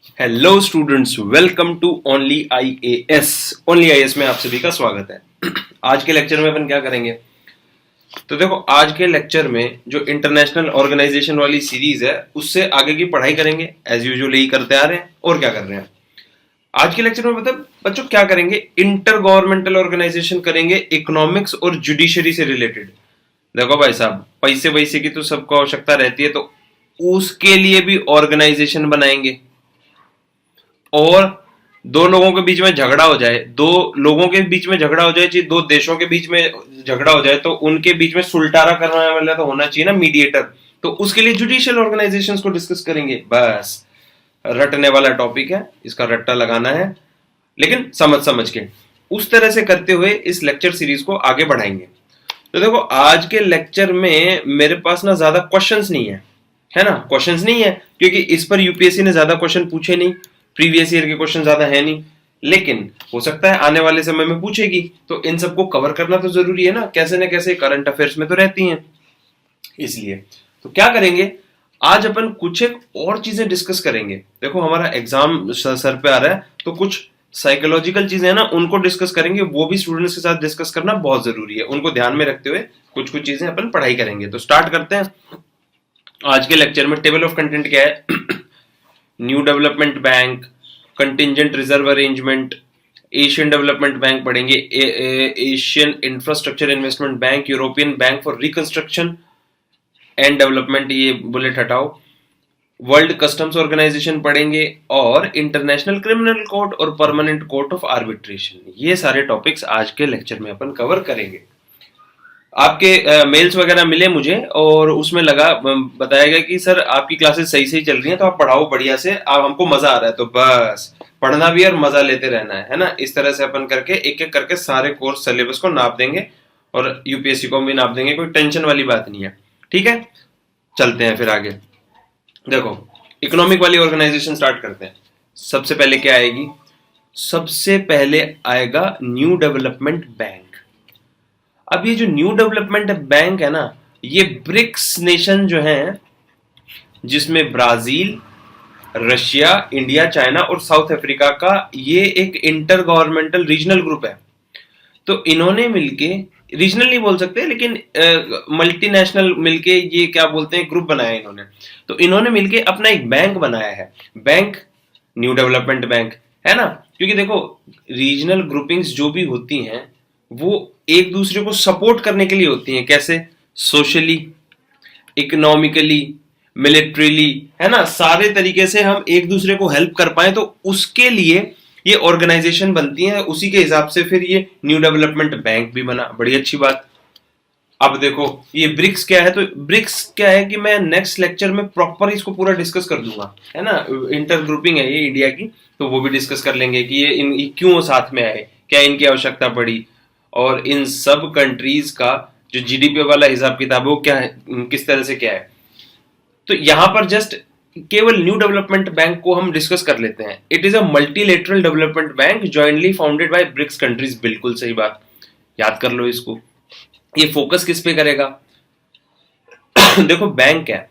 Hello students, welcome to only IAS. Only IAS में आप सभी का स्वागत है। आज के लेक्चर में अपन क्या करेंगे? तो देखो, आज के लेक्चर में जो इंटरनेशनल ऑर्गेनाइजेशन वाली सीरीज है उससे आगे की पढ़ाई करेंगे। एज यूजुअल ही करते आ रहे हैं। और क्या कर रहे हैं आज के लेक्चर में? मतलब बच्चों क्या करेंगे? इंटर गवर्नमेंटल ऑर्गेनाइजेशन करेंगे, इकोनॉमिक्स और जुडिशरी से रिलेटेड। देखो भाई साहब, पैसे वैसे की तो सबको आवश्यकता रहती है, तो उसके लिए भी ऑर्गेनाइजेशन बनाएंगे। और दो लोगों के बीच में झगड़ा हो जाए, दो लोगों के बीच में झगड़ा हो जाए, चाहिए दो देशों के बीच में झगड़ा हो जाए, तो उनके बीच में सुलटारा करने वाला तो होना चाहिए ना, मीडिएटर। तो उसके लिए जुडिशियल ऑर्गेनाइजेशंस को डिस्कस करेंगे। बस रटने वाला टॉपिक है, इसका रट्टा लगाना है, लेकिन समझ समझ के। उस तरह से करते हुए इस लेक्चर सीरीज को आगे बढ़ाएंगे। तो देखो, आज के लेक्चर में मेरे पास ना ज्यादा क्वेश्चंस नहीं है ना, क्वेश्चंस नहीं है, क्योंकि इस पर यूपीएससी ने ज्यादा क्वेश्चन पूछे नहीं। प्रीवियस ईयर के क्वेश्चन ज्यादा है नहीं, लेकिन हो सकता है आने वाले समय में पूछेगी, तो इन सबको कवर करना तो जरूरी है ना कैसे करंट अफेयर्स में तो रहती हैं। इसलिए तो क्या करेंगे, आज अपन कुछ एक और चीजें डिस्कस करेंगे। देखो, हमारा एग्जाम सर पे आ रहा है, तो कुछ साइकोलॉजिकल चीजें है ना, उनको डिस्कस करेंगे। वो भी स्टूडेंट्स के साथ डिस्कस करना बहुत जरूरी है। उनको ध्यान में रखते हुए कुछ कुछ चीजें अपन पढ़ाई करेंगे। तो स्टार्ट करते हैं आज के लेक्चर में। टेबल ऑफ कंटेंट क्या है? New Development Bank, Contingent Reserve Arrangement, Asian development Bank पढ़ेंगे, Asian Infrastructure Investment Bank, European Bank for Reconstruction and Development, ये बुलेट हटाओ, वर्ल्ड कस्टम्स ऑर्गेनाइजेशन पढ़ेंगे, और इंटरनेशनल क्रिमिनल कोर्ट और परमानेंट कोर्ट ऑफ आर्बिट्रेशन। ये सारे टॉपिक्स आज के लेक्चर में अपन कवर करेंगे। आपके मेल्स वगैरह मिले मुझे, और उसमें लगा बताया गया कि सर आपकी क्लासेस सही सही चल रही हैं, तो आप पढ़ाओ बढ़िया से, आप हमको मजा आ रहा है। तो बस पढ़ना भी और मजा लेते रहना है ना। इस तरह से अपन करके एक एक करके सारे कोर्स सिलेबस को नाप देंगे, और यूपीएससी को भी नाप देंगे। कोई टेंशन वाली बात नहीं है, ठीक है। चलते हैं फिर आगे। देखो, इकोनॉमिक वाली ऑर्गेनाइजेशन स्टार्ट करते हैं। सबसे पहले क्या आएगी? सबसे पहले आएगा न्यू डेवलपमेंट बैंक। अब ये जो न्यू डेवलपमेंट बैंक है ना, ये ब्रिक्स नेशन जो है, जिसमें ब्राजील, रशिया, इंडिया, चाइना और साउथ अफ्रीका का ये एक इंटर गवर्नमेंटल रीजनल ग्रुप है। तो इन्होंने मिलके, रीजनल नहीं बोल सकते, लेकिन मल्टीनेशनल मिलके ये क्या बोलते हैं, ग्रुप बनाया इन्होंने। तो इन्होंने मिलके अपना एक बैंक बनाया है, बैंक न्यू डेवलपमेंट बैंक, है ना। क्योंकि देखो, रीजनल ग्रुपिंग्स जो भी होती हैं वो एक दूसरे को सपोर्ट करने के लिए होती हैं। कैसे? सोशली, इकोनॉमिकली, मिलिट्रीली, है ना। सारे तरीके से हम एक दूसरे को हेल्प कर पाए, तो उसके लिए ये ऑर्गेनाइजेशन बनती है। उसी के हिसाब से फिर ये न्यू डेवलपमेंट बैंक भी बना। बड़ी अच्छी बात। अब देखो, ये ब्रिक्स क्या है? तो ब्रिक्स क्या है कि मैं नेक्स्ट लेक्चर में प्रॉपर इसको पूरा डिस्कस कर दूंगा, है ना। इंटर ग्रुपिंग है ये इंडिया की, तो वो भी डिस्कस कर लेंगे कि ये क्यों साथ में आए, क्या इनकी आवश्यकता पड़ी, और इन सब कंट्रीज का जो जीडीपी वाला हिसाब किताब है वो क्या है, किस तरह से क्या है। तो यहां पर जस्ट केवल न्यू डेवलपमेंट बैंक को हम डिस्कस कर लेते हैं। It is a multilateral development bank jointly founded by BRICS countries. बिल्कुल सही बात, याद कर लो इसको। ये फोकस किस पे करेगा? देखो, बैंक है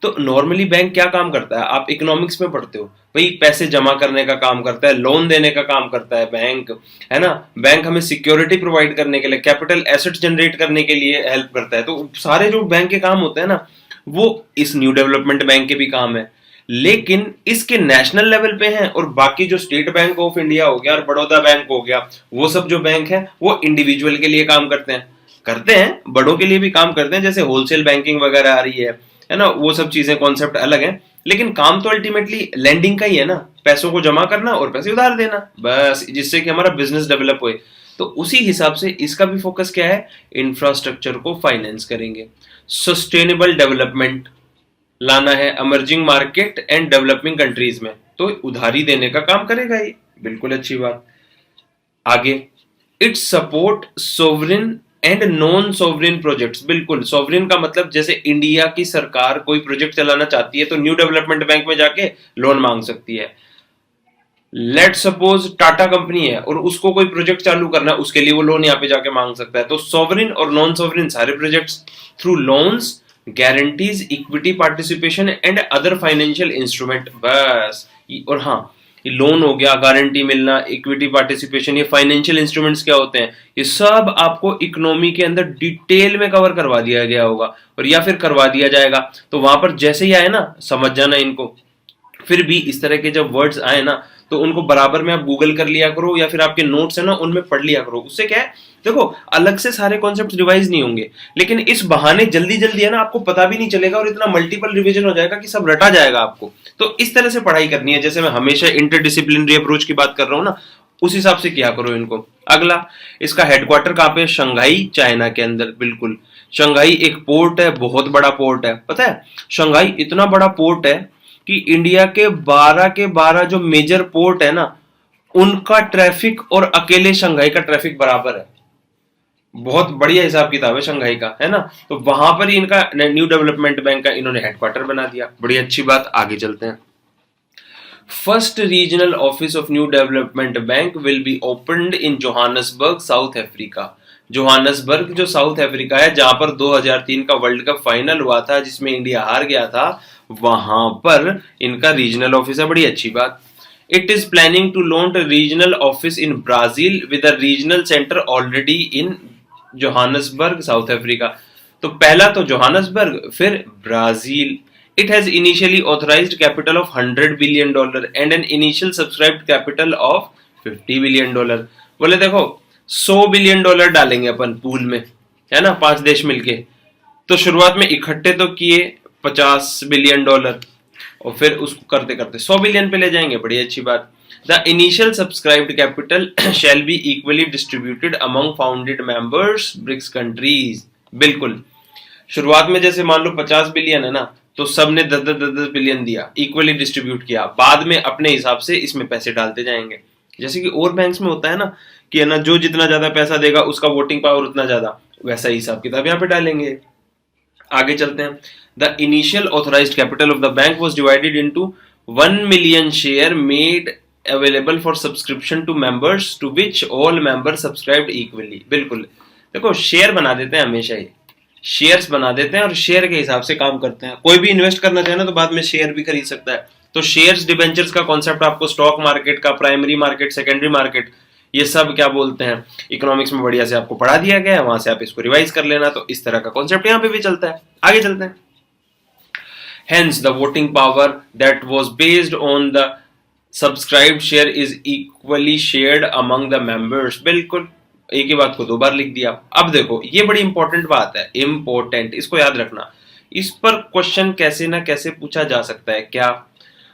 तो नॉर्मली बैंक क्या काम करता है? आप इकोनॉमिक्स में पढ़ते हो भाई, पैसे जमा करने का काम करता है, लोन देने का काम करता है बैंक, है ना। बैंक हमें सिक्योरिटी प्रोवाइड करने के लिए, कैपिटल एसेट जनरेट करने के लिए हेल्प करता है। तो सारे जो बैंक के काम होते हैं ना, वो इस न्यू डेवलपमेंट बैंक के भी काम है, लेकिन इसके नेशनल लेवल पे हैं। और बाकी जो स्टेट बैंक ऑफ इंडिया हो गया और बड़ौदा बैंक हो गया, वो सब जो बैंक है वो इंडिविजुअल के लिए काम करते हैं, बड़ों के लिए भी काम करते हैं। जैसे होलसेल बैंकिंग वगैरह आ रही है ना, वो सब चीजें कॉन्सेप्ट अलग है, लेकिन काम तो अल्टीमेटली लैंडिंग का ही है ना, पैसों को जमा करना और पैसे उधार देना, बस, जिससे कि हमारा बिजनेस डेवलप होए। तो उसी हिसाब से इसका भी फोकस क्या है? इंफ्रास्ट्रक्चर को फाइनेंस करेंगे, सस्टेनेबल डेवलपमेंट लाना है emerging market and developing countries में, तो उधारी देने का काम करेगा ये। बिल्कुल अच्छी बात। आगे, it support sovereign and non sovereign projects. बिल्कुल, सोवरिन का मतलब जैसे इंडिया की सरकार कोई प्रोजेक्ट चलाना चाहती है तो न्यू डेवलपमेंट बैंक में जाके लोन मांग सकती है। लेट सपोज टाटा कंपनी है और उसको कोई प्रोजेक्ट चालू करना है, उसके लिए वो लोन यहाँ पे जाके मांग सकता है। तो सोवरिन और नॉन सोवरिन सारे projects through loans, guarantees, equity participation and other financial instrument, बस और हाँ, ये लोन हो गया, गारंटी मिलना, इक्विटी पार्टिसिपेशन, ये फाइनेंशियल इंस्ट्रूमेंट्स क्या होते हैं, ये सब आपको इकोनॉमी के अंदर डिटेल में कवर करवा दिया गया होगा और या फिर करवा दिया जाएगा। तो वहां पर जैसे ही आए ना, समझ जाना इनको। फिर भी इस तरह के जब वर्ड्स आए ना, तो उनको बराबर में आप गूगल कर लिया करो या फिर आपके नोट्स है ना उनमें पढ़ लिया करो। उससे क्या है, देखो अलग से सारे कॉन्सेप्ट रिवाइज नहीं होंगे, लेकिन इस बहाने जल्दी जल्दी है ना आपको पता भी नहीं चलेगा और इतना मल्टीपल रिवीजन हो जाएगा कि सब रटा जाएगा आपको। तो इस तरह से पढ़ाई करनी है, जैसे मैं हमेशा इंटरडिसिप्लिनरी अप्रोच की बात कर रहा हूं ना, उस हिसाब से किया करो इनको। अगला, इसका हेडक्वार्टर कहां पे? शंघाई, चाइना के अंदर। बिल्कुल, शंघाई एक पोर्ट है, बहुत बड़ा पोर्ट है। पता है शंघाई इतना बड़ा पोर्ट है कि इंडिया के 12 जो मेजर पोर्ट है ना, उनका ट्रैफिक और अकेले शंघाई का ट्रैफिक बराबर है। बहुत बढ़िया हिसाब किताब है शंघाई का, है ना। तो वहां पर ही इनका न्यू डेवलपमेंट बैंक का इन्होंने हेडक्वार्टर बना दिया। बड़ी अच्छी बात, आगे चलते हैं। First regional office of new Development bank will be opened in Johannesburg, South Africa. Johannesburg जो साउथ अफ्रीका है, जहां पर 2003 का वर्ल्ड कप फाइनल हुआ था जिसमें इंडिया हार गया था, वहां पर इनका रीजनल ऑफिस है। बड़ी अच्छी बात। It is planning to launch regional office in Brazil with a regional centre already in Johannesburg, South Africa. तो पहला तो जोहान्सबर्ग, फिर Brazil. It has initially authorized capital of $100 billion and an initial subscribed capital of $50 billion। बोले देखो $100 billion डालेंगे अपन pool में, है ना, 5 देश मिलके। तो शुरुआत में इकट्ठे तो किए $50 बिलियन और फिर उसको करते करते 100 बिलियन पे ले जाएंगे। बड़ी अच्छी बात। The initial subscribed capital shall be equally distributed among founded members BRICS countries. बिल्कुल, शुरुआत में जैसे मान लो 50 बिलियन है ना, तो सबने 10-10 बिलियन दिया, इक्वली डिस्ट्रीब्यूट किया। बाद में अपने हिसाब से इसमें पैसे डालते जाएंगे, जैसे कि और बैंक्स में होता है ना कि है ना, जो जितना ज्यादा पैसा देगा उसका वोटिंग पावर उतना ज्यादा, वैसा ही हिसाब किताब यहाँ पे डालेंगे। आगे चलते हैं। The initial authorised capital of the bank was divided into 1 million share made available for subscription to members to which all members subscribed equally. बिल्कुल, देखो शेयर बना देते हैं, हमेशा ही शेयर्स बना देते हैं और शेयर के हिसाब से काम करते हैं। कोई भी इन्वेस्ट करना चाहे ना तो बाद में शेयर भी खरीद सकता है। तो शेयर्स डिबेंचर्स का कॉन्सेप्ट आपको स्टॉक मार्केट का, प्राइमरी मार्केट, सेकेंडरी मार्केट, ये सब क्या बोलते हैं, इकोनॉमिक्स में बढ़िया से आपको पढ़ा दिया गया है, वहां से आप इसको रिवाइज कर लेना। तो इस तरह का कॉन्सेप्ट यहाँ पे भी चलता है। आगे चलते हैं। Hence, the voting power that was based on the subscribed share is equally shared among the members। बिल्कुल, एक ही बात को 2 बार लिख दिया। अब देखो ये बड़ी इंपॉर्टेंट बात है, इंपॉर्टेंट, इसको याद रखना। इस पर क्वेश्चन कैसे ना कैसे पूछा जा सकता है। क्या?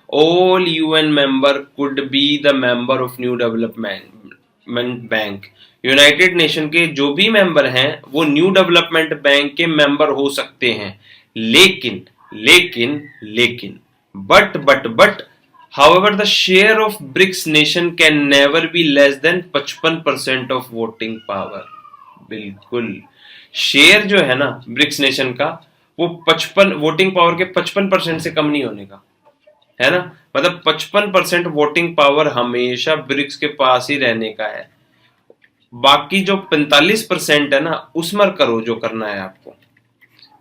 All UN member could be the member of new Development bank. United nation के जो भी मेंबर हैं वो न्यू डेवलपमेंट बैंक के मेंबर हो सकते हैं, लेकिन लेकिन लेकिन but however the share of BRICS nation can never be less than 55% of voting power। बिल्कुल, शेयर जो है ना ब्रिक्स नेशन का, वो 55 वोटिंग पावर के 55% से कम नहीं होने का, है ना। मतलब 55% वोटिंग पावर हमेशा ब्रिक्स के पास ही रहने का है। बाकी जो 45% है ना, उसमें करो जो करना है आपको,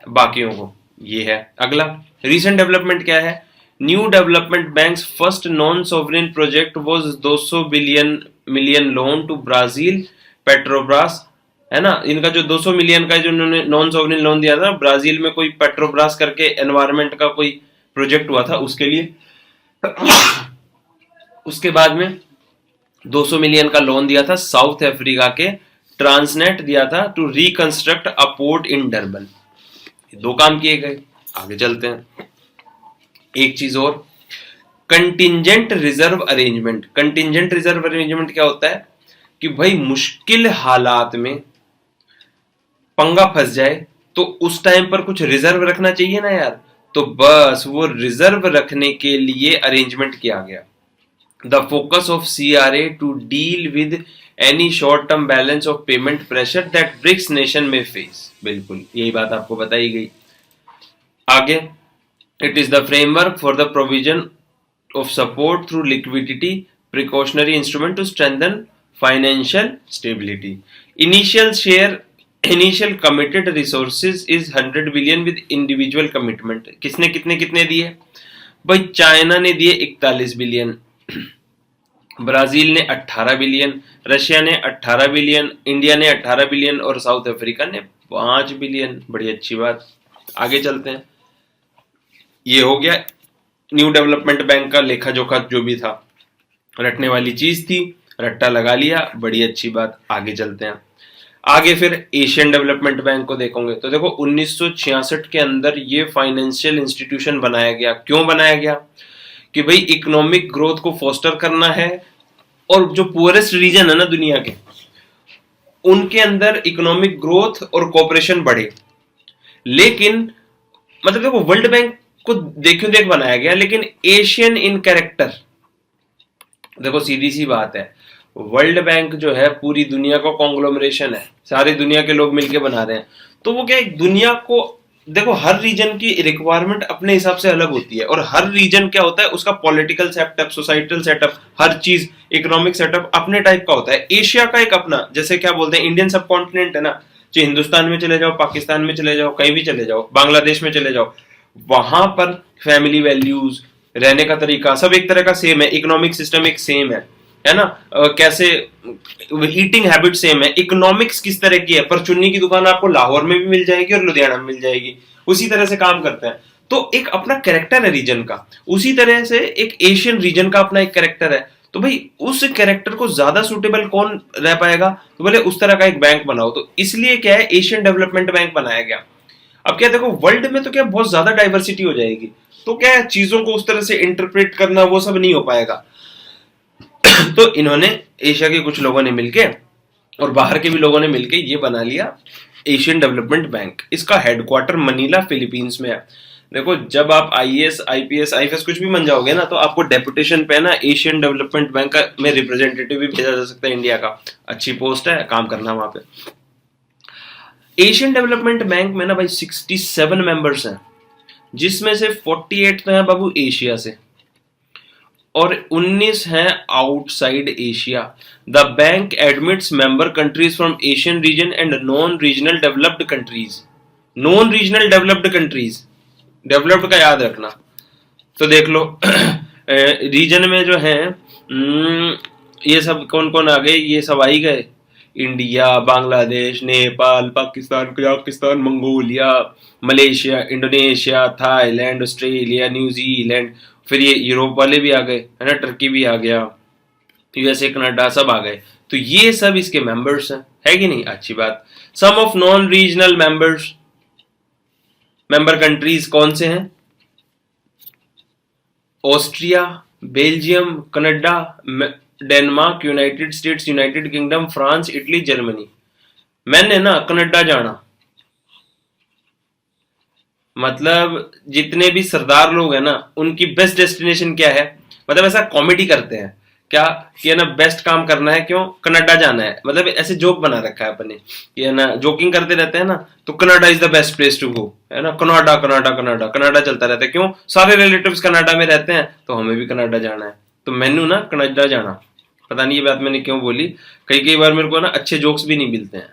बाकियों को। ये है अगला। रीसेंट डेवलपमेंट क्या है? New development bank's first non sovereign project was 200 million loan to Brazil Petrobras, है ना। इनका जो 200 मिलियन का जो उन्होंने नॉन सोवरेन लोन दिया था ब्राजील में, कोई पेट्रोब्रास करके एनवायरमेंट का कोई प्रोजेक्ट हुआ था उसके लिए। उसके बाद में 200 मिलियन का लोन दिया था साउथ अफ्रीका के ट्रांसनेट दिया था to reconstruct a port in Durban. 2 काम किए गए। आगे चलते हैं। एक चीज और, contingent Reserve arrangement. Contingent Reserve arrangement क्या होता है कि भाई मुश्किल हालात में पंगा फंस जाए तो उस टाइम पर कुछ रिजर्व रखना चाहिए ना यार, तो बस वो रिजर्व रखने के लिए अरेंजमेंट किया गया। The focus of CRA to deal with any short term balance of payment pressure that BRICS nation may face. बिल्कुल, यही बात आपको बताई गई। आगे, it is the framework for the provision of support through liquidity precautionary instrument to strengthen financial stability। initial committed resources is 100 billion with individual commitment। किसने कितने कितने दिए? भाई चाइना ने दिए 41 बिलियन, ब्राजील ने 18 बिलियन, रशिया ने 18 बिलियन, इंडिया ने 18 बिलियन और साउथ अफ्रीका ने 5 बिलियन। बड़ी अच्छी बात, आगे चलते हैं। ये हो गया न्यू डेवलपमेंट बैंक का लेखा जोखा, जो भी था रटने वाली चीज थी, रट्टा लगा लिया, बड़ी अच्छी बात। आगे चलते हैं। आगे फिर एशियन डेवलपमेंट बैंक को देखोगे तो देखो 1966 के अंदर ये फाइनेंशियल इंस्टीट्यूशन बनाया गया। क्यों बनाया गया? कि भाई इकोनॉमिक ग्रोथ को फोस्टर करना है और जो पुअरेस्ट रीजन है ना दुनिया के, उनके अंदर इकोनॉमिक ग्रोथ और कोऑपरेशन बढ़े। लेकिन मतलब देखो वर्ल्ड बैंक को देखो देख बनाया गया, लेकिन एशियन इन कैरेक्टर। देखो सीधी सी बात है, वर्ल्ड बैंक जो है पूरी दुनिया का कॉन्ग्लोमरेशन है, सारी दुनिया के लोग मिलके बना रहे हैं। तो वो क्या है, दुनिया को देखो हर रीजन की रिक्वायरमेंट अपने हिसाब से अलग होती है, और हर रीजन क्या होता है उसका पॉलिटिकल सेटअप, सोसाइटल सेटअप, हर चीज, इकोनॉमिक सेटअप अपने टाइप का होता है। एशिया का एक अपना, जैसे क्या बोलते हैं इंडियन सब कॉन्टिनेंट है ना, चाहे हिंदुस्तान में चले जाओ, पाकिस्तान में चले जाओ, कहीं भी चले जाओ, बांग्लादेश में चले जाओ, वहां पर फैमिली वैल्यूज, रहने का तरीका सब एक तरह का सेम है, इकोनॉमिक सिस्टम एक सेम है ना। कैसे ईटिंग हैबिट सेम है, इकोनॉमिक्स किस तरह की है, पर चुन्नी की दुकान आपको लाहौर में भी मिल जाएगी और लुधियाना में मिल जाएगी, उसी तरह से काम करते हैं। तो एक अपना कैरेक्टर है रीजन का, उसी तरह से एक एशियन रीजन का अपना एक कैरेक्टर है। तो भाई उस कैरेक्टर को ज्यादा सुटेबल कौन रह पाएगा, तो बोले उस तरह का एक बैंक बनाओ। तो इसलिए क्या है, एशियन डेवलपमेंट बैंक बनाया गया। अब क्या देखो वर्ल्ड में तो क्या बहुत ज्यादा डाइवर्सिटी हो जाएगी, तो क्या है चीजों को उस तरह से इंटरप्रेट करना वो सब नहीं हो पाएगा। तो इन्होंने एशिया के कुछ लोगों ने मिलके और बाहर के भी लोगों ने मिलके ये बना लिया एशियन डेवलपमेंट बैंक। इसका हेडक्वार्टर मनीला फिलीपींस में है। देखो जब आप आईएएस, आईपीएस, आईएफएस कुछ भी बन जाओगे ना, तो आपको डेपुटेशन पे ना एशियन डेवलपमेंट बैंक का में रिप्रेजेंटेटिव भी भेजा जा सकता है इंडिया का। अच्छी पोस्ट है, काम करना वहां पे। एशियन डेवलपमेंट बैंक में ना भाई 67 मेंबर्स हैं, जिसमें से 48 तो है बाबू एशिया से और 19 हैं outside Asia. The bank admits member countries from Asian region and non regional developed countries. Non regional developed countries, developed का याद रखना। तो देख लो रीजन में जो है ये सब कौन कौन आ गए, ये सब आ ही गए, India, Bangladesh, Nepal, Pakistan, Kazakhstan, Mongolia, Malaysia, Indonesia, Thailand, Australia, New Zealand, फिर ये यूरोप वाले भी आ गए है ना, टर्की भी आ गया, यूएसए, कनाडा, सब आ गए। तो ये सब इसके मेंबर्स हैं, है कि नहीं? अच्छी बात। Some of non regional members, member countries कौन से हैं? Austria, Belgium, Canada, Denmark, United States, United Kingdom, France, Italy, Germany. मैंने ना कनाडा जाना, मतलब जितने भी सरदार लोग हैं ना, उनकी बेस्ट डेस्टिनेशन क्या है, मतलब ऐसा कॉमेडी करते हैं क्या कि है ना बेस्ट काम करना है, क्यों कनाडा जाना है, मतलब ऐसे जोक बना रखा है अपने कि है ना, जोकिंग करते रहते हैं ना, तो Canada is the best place to go, है ना, कनाडा कनाडा कनाडा कनाडा चलता रहता है। क्यों? सारे रिलेटिव्स कनाडा में रहते हैं, तो हमें भी कनाडा जाना है, तो मैंने ना कनाडा जाना। पता नहीं ये बात मैंने क्यों बोली, कई कई बार मेरे को ना अच्छे जोक्स भी नहीं मिलते हैं।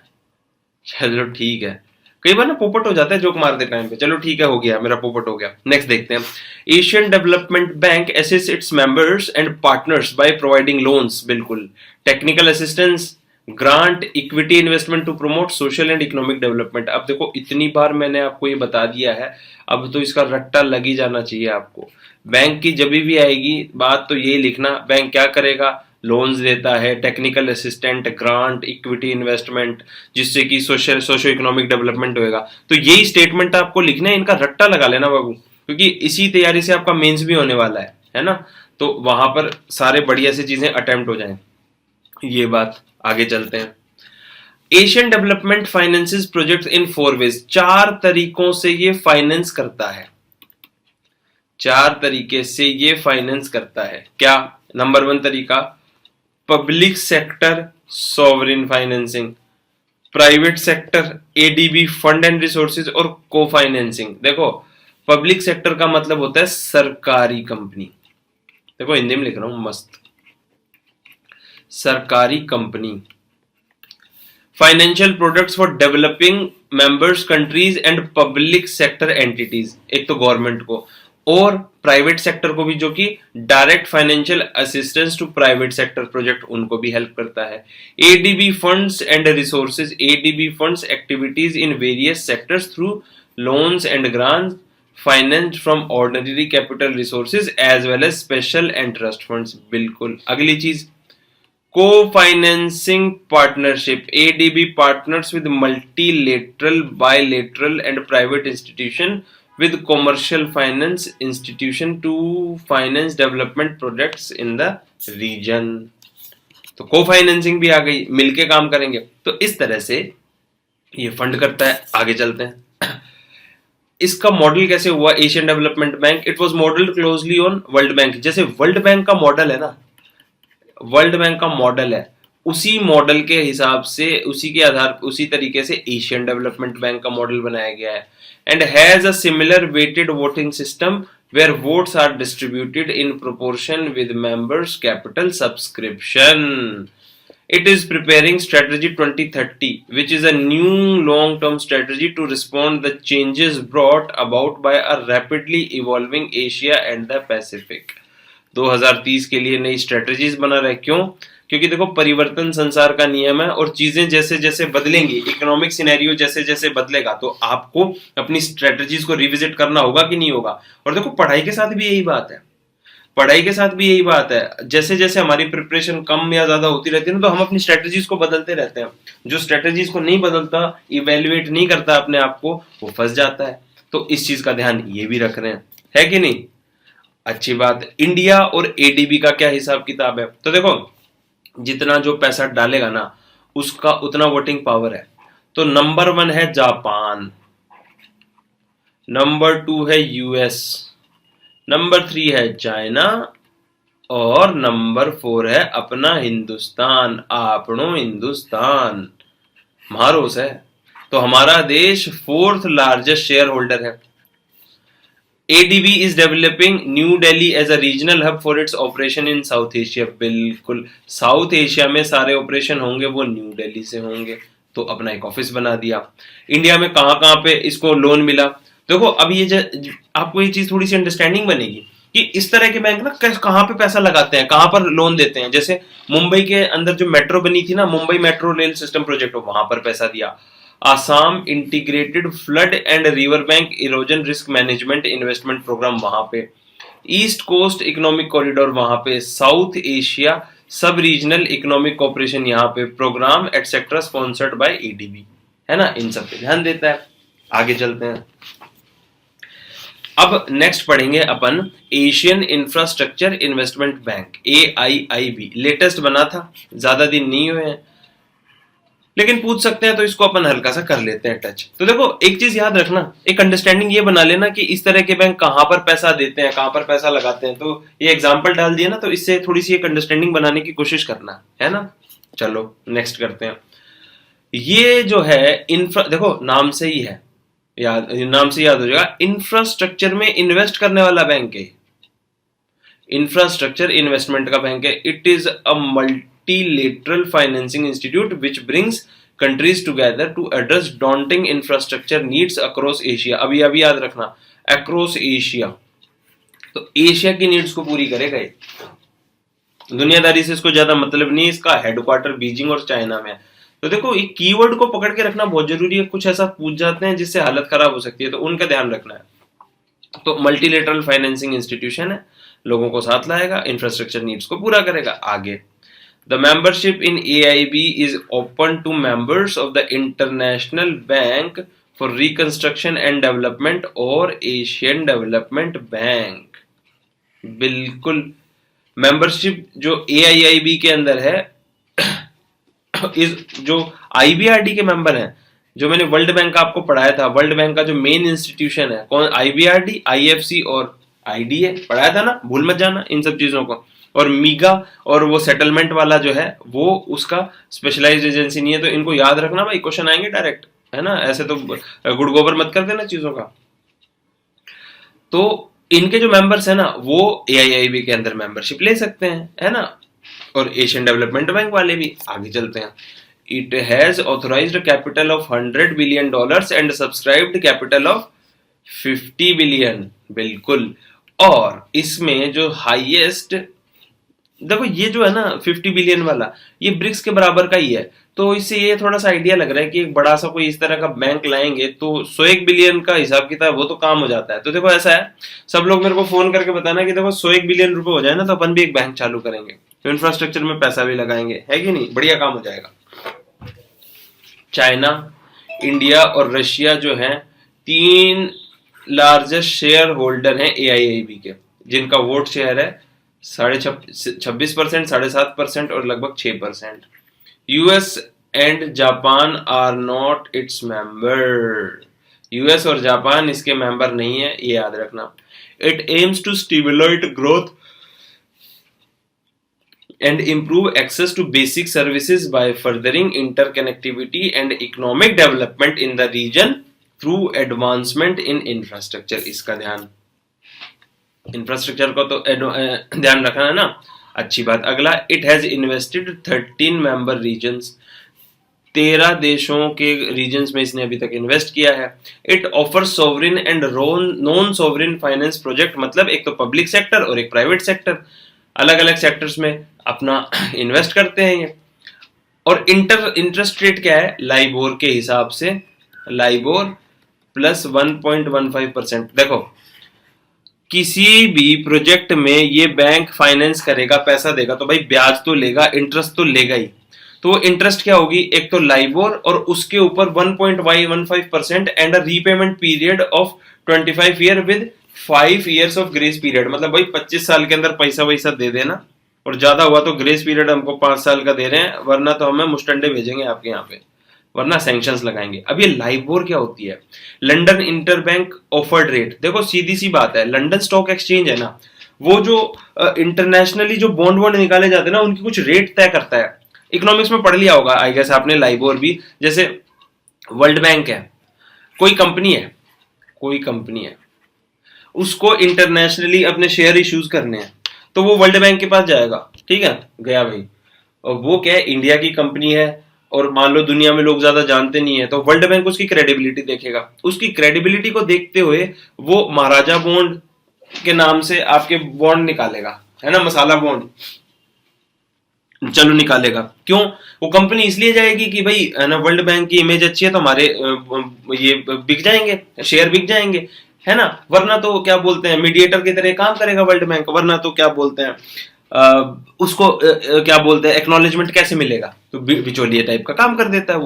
चलो ठीक है, कई बार ना पोपट हो जाता है जोक मारते टाइम पे। चलो ठीक है, हो गया मेरा पोपट हो गया। नेक्स्ट देखते हैं। Asian development Bank assist its members and partners by providing loans, बिल्कुल, technical assistance, grant, equity investment to promote social and economic development. अब देखो इतनी बार मैंने आपको ये बता दिया है, अब तो इसका रट्टा लग ही जाना चाहिए आपको। बैंक की जब भी आएगी बात तो यही लिखना, बैंक क्या करेगा, लोन्स देता है, technical assistant, grant, equity investment, जिससे कि सोशो इकोनॉमिक डेवलपमेंट होएगा। तो यही स्टेटमेंट आपको लिखना है, इनका रट्टा लगा लेना बाबू, क्योंकि इसी तैयारी से आपका मेंस भी होने वाला है ना, तो वहां पर सारे बढ़िया से चीजें अटेम्प्ट हो जाएं। ये बात, आगे चलते हैं। Asian development finances project in 4 ways, 4 तरीकों से ये फाइनेंस करता है, 4 तरीके से ये फाइनेंस करता है। क्या? नंबर 1 तरीका, public sector sovereign financing, private sector ADB fund and resources, और को फाइनेंसिंग। देखो पब्लिक सेक्टर का मतलब होता है सरकारी कंपनी, देखो हिंदी में लिख रहा हूं मस्त, सरकारी company. Financial products for developing members countries and public sector entities, एक तो गवर्नमेंट को, और प्राइवेट सेक्टर को भी, जो कि direct financial assistance to private sector project, उनको भी हेल्प करता है। ADB funds and resources, ADB funds activities in various sectors through loans and grants finance from ordinary capital resources as well as special and trust funds. बिल्कुल। अगली चीज, co-financing partnership, ADB partners with multilateral, bilateral and private institution with commercial finance institution to finance development projects in the region। तो co-financing भी आ गई, मिलके काम करेंगे। तो इस तरह से ये फंड करता है। आगे चलते हैं। इसका मॉडल कैसे हुआ? Asian development bank, it was modelled closely on world bank. जैसे वर्ल्ड बैंक का मॉडल है ना, वर्ल्ड बैंक का मॉडल है, उसी मॉडल के हिसाब से, उसी के आधार, उसी तरीके से एशियन डेवलपमेंट बैंक का मॉडल बनाया गया है। And has a similar weighted voting system where votes are distributed in proportion with members capital subscription. It is preparing Strategy 2030, which is a new long-term strategy to respond the changes brought about by a rapidly evolving Asia and the Pacific। 2030 के लिए नई strategies बना रहे। क्यों? क्योंकि देखो, परिवर्तन संसार का नियम है और चीजें जैसे जैसे बदलेंगी, इकोनॉमिक सिनेरियो जैसे जैसे बदलेगा, तो आपको अपनी स्ट्रेटजीज को रिविजिट करना होगा कि नहीं होगा। और देखो, पढ़ाई के साथ भी यही बात है, पढ़ाई के साथ भी यही बात है। जैसे जैसे हमारी प्रिपरेशन कम या ज्यादा होती रहती है ना, तो हम अपनी स्ट्रेटजीज को बदलते रहते हैं। जो स्ट्रेटजीज को नहीं बदलता, इवेल्युएट नहीं करता अपने आप को, वो फंस जाता है। तो इस चीज का ध्यान ये भी रख रहे हैं, है कि नहीं? अच्छी बात। इंडिया और एडीबी का क्या हिसाब किताब है? तो देखो, जितना जो पैसा डालेगा ना, उसका उतना वोटिंग पावर है। तो नंबर 1 है जापान, नंबर 2 है यूएस, नंबर 3 है चाइना और नंबर 4 है अपना हिंदुस्तान। आपनो हिंदुस्तान महारोस है। तो हमारा देश 4th लार्जेस्ट शेयर होल्डर है। ADB is developing New Delhi as a regional hub for its operation in South Asia। बिल्कुल, साउथ एशिया में सारे ऑपरेशन होंगे वो न्यू दिल्ली से होंगे। तो अपना एक ऑफिस बना दिया। इंडिया में कहां कहां पे इसको लोन मिला? देखो, अब ये आपको ये चीज थोड़ी सी अंडरस्टैंडिंग बनेगी कि इस तरह के बैंक ना कहां पे पैसा लगाते हैं, कहां पर लोन देते हैं। जैसे मुंबई के अंदर जो मेट्रो बनी थी ना, Mumbai metro rail system project, वहां पर पैसा दिया। Assam integrated flood and river bank erosion risk management investment programme, वहां पे। ईस्ट कोस्ट इकोनॉमिक कॉरिडोर, वहां पे। South Asia sub regional economic cooperation, यहाँ पे programme etcetera sponsored by ADB, है ना। इन सब पे ध्यान देता है। आगे चलते हैं। अब नेक्स्ट पढ़ेंगे अपन Asian Infrastructure Investment Bank, AIIB। Latest बना था, ज्यादा दिन नहीं हुए हैं, लेकिन पूछ सकते हैं तो इसको अपन हल्का सा कर लेते हैं टच। तो देखो, एक चीज याद रखना, एक अंडरस्टैंडिंग ये बना लेना कि इस तरह के बैंक कहां पर पैसा देते हैं, कहां पर पैसा लगाते हैं। तो ये एग्जांपल डाल दिया ना, तो इससे थोड़ी सी एक अंडरस्टैंडिंग बनाने की कोशिश करना है ना। चलो नेक्स्ट करते हैं। ये जो है देखो, नाम से ही है, नाम से याद हो जाएगा, इंफ्रास्ट्रक्चर में इन्वेस्ट करने वाला बैंक है। इंफ्रास्ट्रक्चर इन्वेस्टमेंट का बैंक है। It is a multilateral financing institute which brings countries together to address daunting infrastructure needs across Asia। अभी याद रखना, across Asia, तो एशिया की नीड्स को पूरी करेगा ये। दुनियादारी से इसको ज्यादा मतलब नहीं, इसका हेडक्वार्टर बीजिंग और चाइना में है। तो देखो, एक कीवर्ड को पकड़ के रखना बहुत जरूरी है। कुछ ऐसा पूछ जाते हैं जिससे हालत खराब हो सकती है, तो उनका ध्यान रखना है। तो मल्टीलेटरल फाइनेंसिंग इंस्टीट्यूशन है, लोगों को साथ लाएगा, इंफ्रास्ट्रक्चर नीड्स को पूरा करेगा। आगे, the membership in AIB is open to members of the International Bank for Reconstruction and Development और Asian Development Bank। बिल्कुल, मेंबरशिप जो AIIB के अंदर है, इस जो IBRD के मेंबर हैं, जो मैंने वर्ल्ड बैंक का आपको पढ़ाया था, वर्ल्ड बैंक का जो मेन इंस्टीट्यूशन है कौन? IBRD, IFC और IDA पढ़ाया था ना, भूल मत जाना इन सब चीजों को। और मीगा और वो सेटलमेंट वाला जो है, वो उसका स्पेशलाइज्ड एजेंसी नहीं है। तो इनको याद रखना भाई, क्वेश्चन आएंगे डायरेक्ट, है ना। ऐसे तो गुड़ गोबर मत कर देना चीजों का। तो इनके जो मेंबर्स है ना, वो AIIB के अंदर मेंबरशिप ले सकते हैं, है ना। और एशियन डेवलपमेंट बैंक वाले भी। आगे चलते हैं। It has authorised capital of $100 billion and subscribed capital of $50 billion। बिल्कुल, और इसमें जो हाईएस्ट, देखो ये जो है ना 50 बिलियन वाला, ये ब्रिक्स के बराबर का ही है। तो इससे ये थोड़ा सा आइडिया लग रहा है कि एक बड़ा सा कोई इस तरह का बैंक लाएंगे तो 101 बिलियन का हिसाब किताब वो तो काम हो जाता है। तो देखो ऐसा है, सब लोग मेरे को फोन करके बताना कि देखो 101 बिलियन रुपए हो जाए ना तो अपन भी एक बैंक चालू करेंगे, तो इंफ्रास्ट्रक्चर में पैसा भी लगाएंगे, है कि नहीं, बढ़िया काम हो जाएगा। चाइना, इंडिया और रशिया जो है तीन लार्जेस्ट शेयर होल्डर हैं AIIB के, जिनका वोट शेयर है 26%, 7.5% और लगभग 6%। US and Japan are not its member. US और जापान इसके मेंबर नहीं है, ये याद रखना। It aims to stimulate growth and improve access to basic services by furthering interconnectivity and economic development in the region through advancement in infrastructure। इसका ध्यान, infrastructure को तो ध्यान रखना है ना, अच्छी बात। अगला, it has invested 13 member regions, 13 देशों के रीजन्स में इसने अभी तक इन्वेस्ट किया है। It offer sovereign and non sovereign finance project, मतलब एक तो पब्लिक सेक्टर और एक प्राइवेट सेक्टर, अलग अलग सेक्टर्स में अपना इन्वेस्ट करते हैं ये। और इंटरेस्ट रेट क्या है, लाइबोर के हिसाब से, लाइबोर प्लस 1.15%। देखो किसी भी प्रोजेक्ट में ये बैंक फाइनेंस करेगा, पैसा देगा तो भाई ब्याज तो लेगा, इंटरेस्ट तो लेगा ही। तो इंटरेस्ट क्या होगी, एक तो लाइबोर और उसके ऊपर 1.15% and a repayment period of 25 year with 5 years of grace period. मतलब भाई 25 साल के अंदर पैसा वैसा दे देना, और ज्यादा हुआ तो ग्रेस पीरियड हमको 5 साल का दे रहे हैं, वरना तो हमें मुस्टंडे भेजेंगे आपके यहाँ पे, वरना सैंक्शंस लगाएंगे। अब ये लाइबोर क्या होती है, लंदन इंटरबैंक ऑफर्ड रेट। देखो सीधी सी बात है, लंदन स्टॉक एक्सचेंज है ना, वो जो इंटरनेशनली जो बॉन्ड निकाले जाते हैं ना, उनकी कुछ रेट तय करता है। इकोनॉमिक्स में पढ़ लिया होगा आई गेस आपने लाइबोर भी। जैसे वर्ल्ड बैंक है, कोई कंपनी है, कोई कंपनी है, उसको इंटरनेशनली अपने शेयर इश्यूज करने हैं, तो वो वर्ल्ड बैंक के पास जाएगा, ठीक है, गया भाई। और वो क्या है, इंडिया की कंपनी है और मान लो दुनिया में लोग ज्यादा जानते नहीं है, तो वर्ल्ड बैंक उसकी क्रेडिबिलिटी देखेगा। उसकी क्रेडिबिलिटी को देखते हुए वो महाराजा बॉन्ड के नाम से आपके बॉन्ड निकालेगा, है ना, मसाला बॉन्ड, चलो निकालेगा। क्यों, वो कंपनी इसलिए जाएगी कि भाई है ना, वर्ल्ड बैंक की इमेज अच्छी है तो हमारे ये बिक जाएंगे, शेयर बिक जाएंगे, है ना। वरना तो क्या बोलते हैं, मीडिएटर की तरह काम करेगा वर्ल्ड बैंक, वरना तो क्या बोलते हैं उसको क्या बोलते हैं, एक्नॉलेजमेंट कैसे मिलेगा, तो बिचौलिए टाइप का काम कर देता है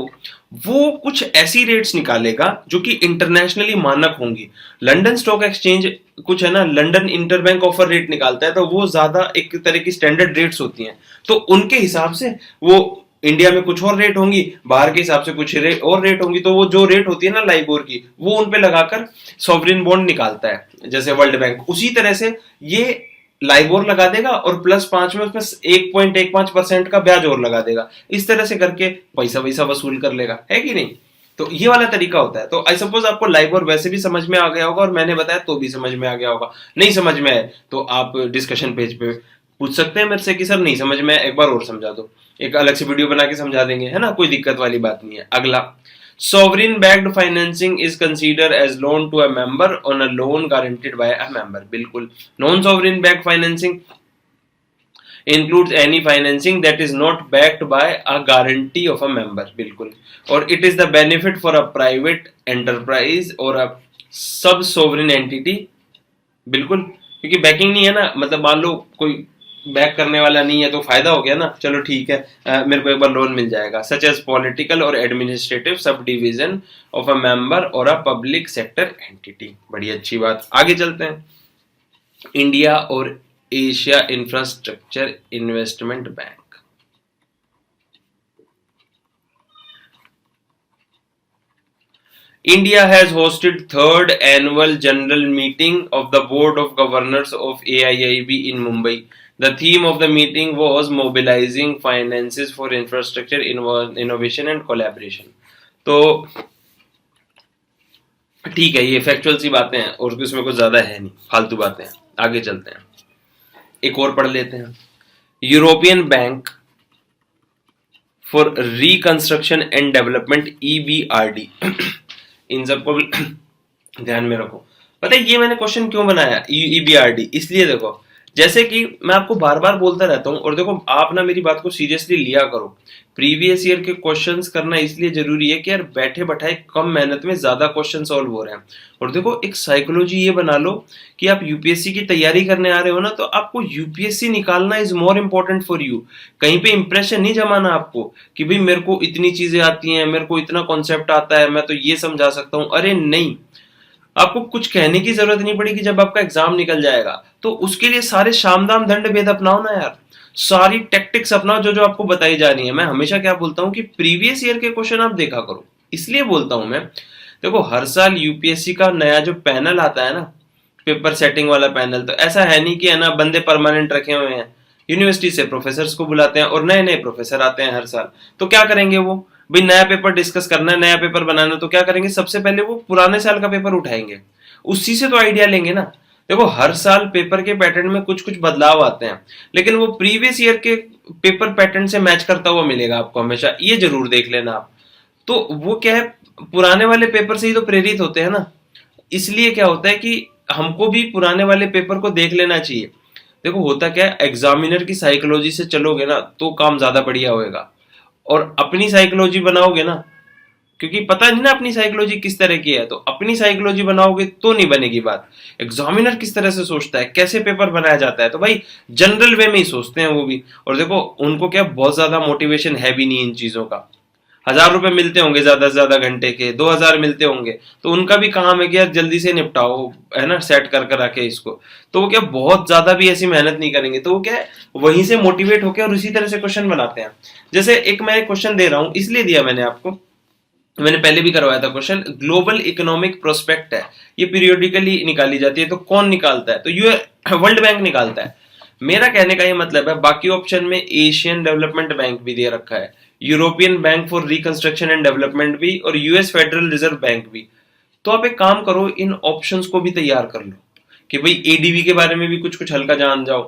वो कुछ ऐसी रेट्स निकालेगा जो कि इंटरनेशनली मानक होंगी। लंदन स्टॉक एक्सचेंज कुछ है ना, लंदन इंटरबैंक ऑफर रेट निकालता है, तो वो ज्यादा एक तरह की स्टैंडर्ड रेट्स होती हैं, तो उनके हिसाब से वो इंडिया में कुछ और रेट होंगी, बाहर के हिसाब से कुछ और रेट होंगी, तो वो जो रेट होती है ना लाइबोर की, वो उन पे लगाकर सॉवरिन बॉन्ड निकालता है, जैसे वर्ल्ड बैंक। उसी तरह से ये लाइबोर लगा देगा और प्लस 5 में उसमें 1.15% का ब्याज और लगा देगा, इस तरह से करके पैसा वैसा वसूल कर लेगा, है कि नहीं। तो ये वाला तरीका होता है। तो आई सपोज आपको लाइबोर वैसे भी समझ में आ गया होगा और मैंने बताया तो भी समझ में आ गया होगा। नहीं समझ में आए तो आप डिस्कशन पेज पे पूछ सकते हैं मेरे से कि सर नहीं समझ में आया, एक बार और समझा दो, एक अलग से वीडियो बना के समझा देंगे, है ना, कोई दिक्कत वाली बात नहीं है। अगला, sovereign backed financing is considered as loan to a member on a loan guaranteed by a member। बिल्कुल, non sovereign backed financing includes any financing that is not backed by a guarantee of a member। बिल्कुल, और it is the benefit for a private enterprise or a sub sovereign entity। बिल्कुल, क्योंकि banking नहीं है ना, मतलब मान लो कोई बैक करने वाला नहीं है तो फायदा हो गया ना, चलो ठीक है, मेरे को एक बार लोन मिल जाएगा। सच एज पॉलिटिकल और administrative sub division of a member और अ पब्लिक सेक्टर एंटिटी। बड़ी अच्छी बात, आगे चलते हैं। इंडिया और Asia infrastructure Investment bank. India has hosted third annual general meeting of the Board of Governors of AIIB in Mumbai। The theme of the meeting was mobilizing finances for infrastructure innovation and collaboration। तो ठीक है, ये factual सी बातें हैं और इसमें कुछ ज्यादा है नहीं, फालतू बातें हैं। आगे चलते हैं, एक और पढ़ लेते हैं। European Bank for Reconstruction and development EBRD इन सबको भी ध्यान में रखो। पता है ये मैंने क्वेश्चन क्यों बनाया ईबीआरडी, इसलिए देखो जैसे कि मैं आपको बार बार बोलता रहता हूँ, और देखो आप ना मेरी बात को सीरियसली लिया करो। प्रीवियस ईयर के क्वेश्चंस करना इसलिए जरूरी है कि यार बैठे बैठाए कम मेहनत में ज्यादा क्वेश्चन सॉल्व हो रहे हैं। और देखो एक साइकोलॉजी ये बना लो कि आप यूपीएससी की तैयारी करने आ रहे हो ना, तो आपको यूपीएससी निकालना is more important for you. कहीं पे इंप्रेशन नहीं जमाना आपको कि भाई मेरे को इतनी चीजें आती हैं, मेरे को इतना कॉन्सेप्ट आता है, मैं तो ये समझा सकता हूँ। अरे नहीं, आपको कुछ कहने की जरूरत नहीं पड़ेगी जब आपका एग्जाम निकल जाएगा। तो उसके लिए सारे शामदाम दंड भेद अपनाओ ना यार, सारी टेक्टिक्स अपनाओ जो जो आपको बताई जा रही है। मैं हमेशा क्या बोलता हूँ कि प्रीवियस ईयर के क्वेश्चन आप देखा करो, इसलिए बोलता हूँ मैं। देखो हर साल यूपीएससी का नया जो पैनल आता है ना, पेपर सेटिंग वाला पैनल, तो ऐसा है नहीं कि है ना बंदे परमानेंट रखे हुए हैं। यूनिवर्सिटी से प्रोफेसर्स को बुलाते हैं और नए नए प्रोफेसर आते हैं हर साल। तो क्या करेंगे वो, भाई नया पेपर डिस्कस करना है, नया पेपर बनाना है, तो क्या करेंगे, सबसे पहले वो पुराने साल का पेपर उठाएंगे, उसी से तो आइडिया लेंगे ना। देखो हर साल पेपर के पैटर्न में कुछ कुछ बदलाव आते हैं, लेकिन वो प्रीवियस ईयर के पेपर पैटर्न से मैच करता हुआ मिलेगा आपको हमेशा, ये जरूर देख लेना आप। तो वो क्या है, पुराने वाले पेपर से ही तो प्रेरित होते हैं ना। इसलिए क्या होता है कि हमको भी पुराने वाले पेपर को देख लेना चाहिए। देखो होता क्या है, एग्जामिनर की साइकोलॉजी से चलोगे ना तो काम ज्यादा बढ़िया होएगा, और अपनी साइकोलॉजी बनाओगे ना, क्योंकि पता नहीं ना अपनी साइकोलॉजी किस तरह की है, तो अपनी साइकोलॉजी बनाओगे तो नहीं बनेगी बात। एग्जामिनर किस तरह से सोचता है, कैसे पेपर बनाया जाता है, तो भाई जनरल वे में ही सोचते हैं वो भी। और देखो उनको क्या बहुत ज्यादा मोटिवेशन है भी नहीं इन चीजों का। 1,000 रुपए मिलते होंगे ज्यादा से ज्यादा घंटे के, 2,000 मिलते होंगे, तो उनका भी काम है कि यार जल्दी से निपटाओ, है ना, सेट कर कर रखे इसको। तो वो क्या बहुत ज्यादा भी ऐसी मेहनत नहीं करेंगे, तो वो क्या है वहीं से मोटिवेट होकर और उसी तरह से क्वेश्चन बनाते हैं। जैसे एक मैं क्वेश्चन दे रहा हूं, इसलिए दिया मैंने आपको, मैंने पहले भी करवाया था क्वेश्चन। ग्लोबल इकोनॉमिक प्रोस्पेक्ट है, ये पीरियोडिकली निकाली जाती है। तो कौन निकालता है, तो ये वर्ल्ड बैंक निकालता है। मेरा कहने का ये मतलब है, बाकी ऑप्शन में एशियन डेवलपमेंट बैंक भी दे रखा है, European Bank for Reconstruction and development भी, और यूएस फेडरल रिजर्व बैंक भी। तो आप एक काम करो, इन ऑप्शंस को भी तैयार कर लो कि भाई एडीबी के बारे में भी कुछ कुछ हल्का जान जाओ।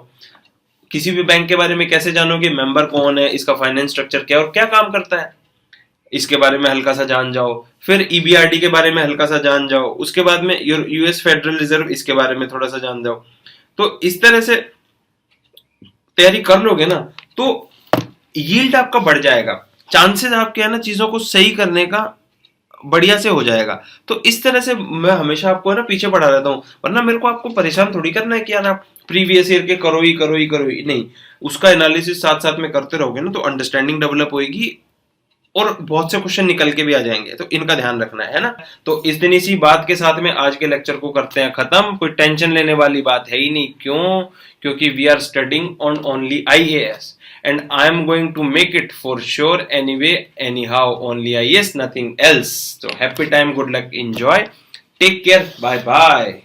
किसी भी बैंक के बारे में कैसे जानोगे, मेंबर कौन है, इसका फाइनेंस स्ट्रक्चर क्या है और क्या काम करता है, इसके बारे में हल्का सा जान जाओ। फिर ईबीआरडी के बारे में हल्का सा जान जाओ, उसके बाद में यूएस फेडरल रिजर्व, इसके बारे में थोड़ा सा जान जाओ। तो इस तरह से तैयारी कर लोगे ना, तो यील्ड आपका बढ़ जाएगा, चांसेस आपके है ना चीजों को सही करने का बढ़िया से हो जाएगा। तो इस तरह से मैं हमेशा आपको है ना पीछे पढ़ा रहता हूँ, वरना मेरे को आपको परेशान थोड़ी करना है कि यार आप प्रीवियस ईयर के करो ही करो ही करो ही, नहीं, उसका एनालिसिस साथ साथ में करते रहोगे ना तो अंडरस्टैंडिंग डेवलप होगी और बहुत से क्वेश्चन निकल के भी आ जाएंगे। तो इनका ध्यान रखना है ना। तो इस दिन इसी बात के साथ में आज के लेक्चर को करते हैं खत्म। कोई टेंशन लेने वाली बात है ही नहीं, क्यों, क्योंकि we are studying on only IAS and I am going to make it for sure anyway, anyhow, only IAS, nothing else. So happy time, good luck, enjoy, take care, bye bye.